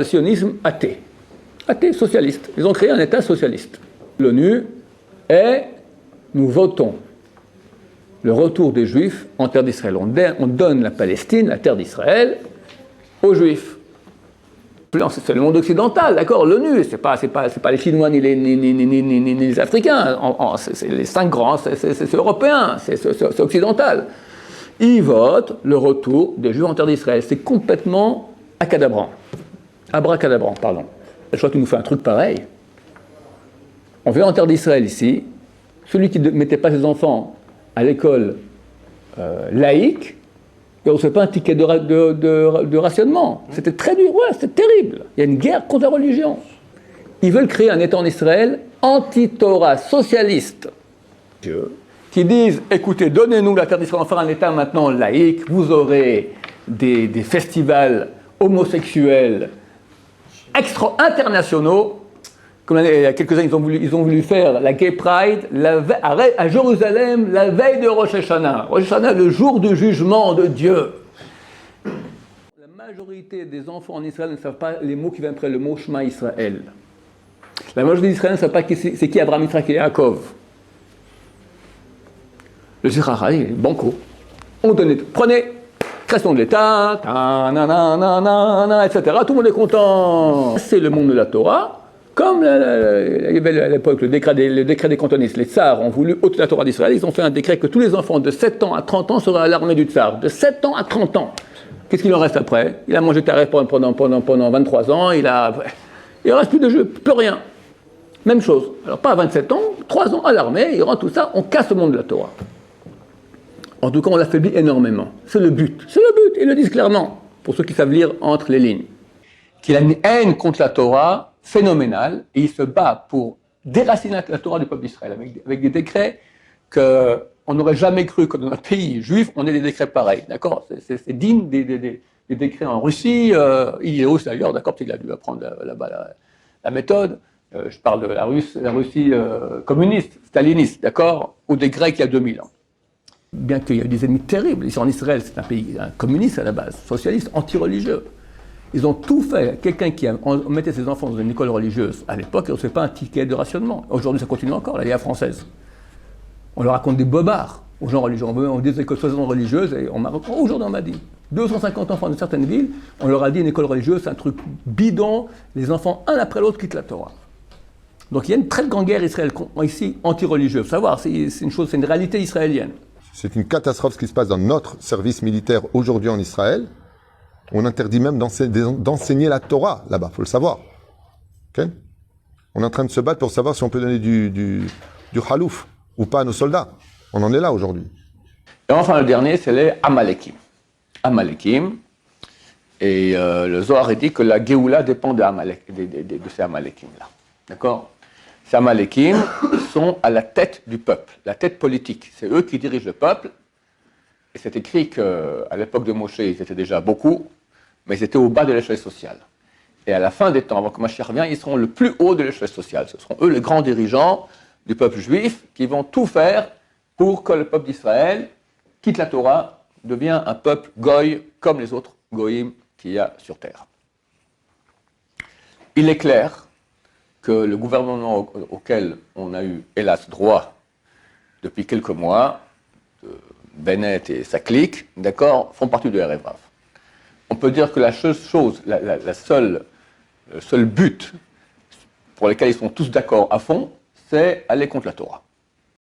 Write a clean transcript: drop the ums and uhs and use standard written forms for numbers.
Le sionisme athée, socialiste. Ils ont créé un État socialiste. L'ONU est, nous votons le retour des Juifs en terre d'Israël. On donne la Palestine, la terre d'Israël, aux Juifs. C'est le monde occidental, d'accord. L'ONU, c'est pas les Chinois ni les Africains. C'est les 5 grands, c'est européen, c'est occidental. Ils votent le retour des Juifs en terre d'Israël. C'est complètement abracadabrant, pardon. Je crois qu'il nous fait un truc pareil. On vient en terre d'Israël ici. Celui qui ne mettait pas ses enfants à l'école laïque, il ne recevait pas un ticket de rationnement. C'était très dur, ouais, c'était terrible. Il y a une guerre contre la religion. Ils veulent créer un État en Israël anti-Torah, socialiste, qui disent, écoutez, donnez-nous la terre d'Israël, on va faire un État maintenant laïque, vous aurez des festivals homosexuels internationaux. Comme il y a quelques années, ils ont voulu faire la Gay Pride à Jérusalem la veille de Rosh Hashanah. Rosh Hashanah, le jour du jugement de Dieu. La majorité des enfants en Israël ne savent pas les mots qui viennent après le mot Shema Israël. La majorité d'Israël ne savent pas c'est qui Abraham, Yitzhak et Yaakov. Le Zechariah, banco. Prenez, création de l'État, etc. Tout le monde est content. C'est le monde de la Torah. Comme il y avait à l'époque le décret des cantonistes, les tsars ont voulu ôter la Torah d'Israël, ils ont fait un décret que tous les enfants de 7 ans à 30 ans seraient à l'armée du tsar. De 7 ans à 30 ans. Qu'est-ce qu'il en reste après? Il a mangé tarif pendant 23 ans, il ne reste plus de jeu, plus rien. Même chose. Alors pas à 27 ans, 3 ans à l'armée, il rentre tout ça, on casse le monde de la Torah. En tout cas, on l'affaiblit énormément. C'est le but. Ils le disent clairement, pour ceux qui savent lire entre les lignes. Qu'il a une haine contre la Torah phénoménale, et il se bat pour déraciner la Torah du peuple d'Israël, avec des décrets qu'on n'aurait jamais cru que dans un pays juif, on ait des décrets pareils, d'accord. C'est digne des décrets en Russie, il est aussi d'ailleurs, d'accord, parce qu'il a dû apprendre là-bas la méthode, je parle de la Russie communiste, staliniste, d'accord, ou des Grecs il y a 2000 ans. Bien qu'il y ait eu des ennemis terribles, ici en Israël, c'est un pays communiste à la base, socialiste, anti-religieux. Ils ont tout fait. Quelqu'un qui mettait ses enfants dans une école religieuse, à l'époque, il ne recevait pas un ticket de rationnement. Aujourd'hui, ça continue encore, la Ligue française. On leur raconte des bobards aux gens religieux. On dit des écoles religieuses, et aujourd'hui, on m'a dit, 250 enfants de certaines villes, on leur a dit une école religieuse, c'est un truc bidon, les enfants, un après l'autre, quittent la Torah. Donc il y a une très grande guerre israélienne, ici, anti-religieuse. Faut savoir, c'est une réalité israélienne. C'est une catastrophe ce qui se passe dans notre service militaire aujourd'hui en Israël. On interdit même d'enseigner la Torah là-bas, il faut le savoir. Okay, on est en train de se battre pour savoir si on peut donner du halouf ou pas à nos soldats. On en est là aujourd'hui. Et enfin, le dernier, c'est les Amalekim. Et le Zohar dit que la Géoula dépend de ces Amalekim-là. D'accord? Ces Amalekim sont à la tête du peuple, la tête politique. C'est eux qui dirigent le peuple. Et c'est écrit qu'à l'époque de Moshe, ils étaient déjà beaucoup, mais ils étaient au bas de l'échelle sociale. Et à la fin des temps, avant que Mashiach revienne, ils seront le plus haut de l'échelle sociale. Ce seront eux les grands dirigeants du peuple juif qui vont tout faire pour que le peuple d'Israël quitte la Torah, devient un peuple goy comme les autres goyim qu'il y a sur terre. Il est clair que le gouvernement auquel on a eu, hélas, droit depuis quelques mois, Bennett et sa clique, d'accord, font partie de RFRAF. On peut dire que le seul but pour lequel ils sont tous d'accord à fond, c'est aller contre la Torah.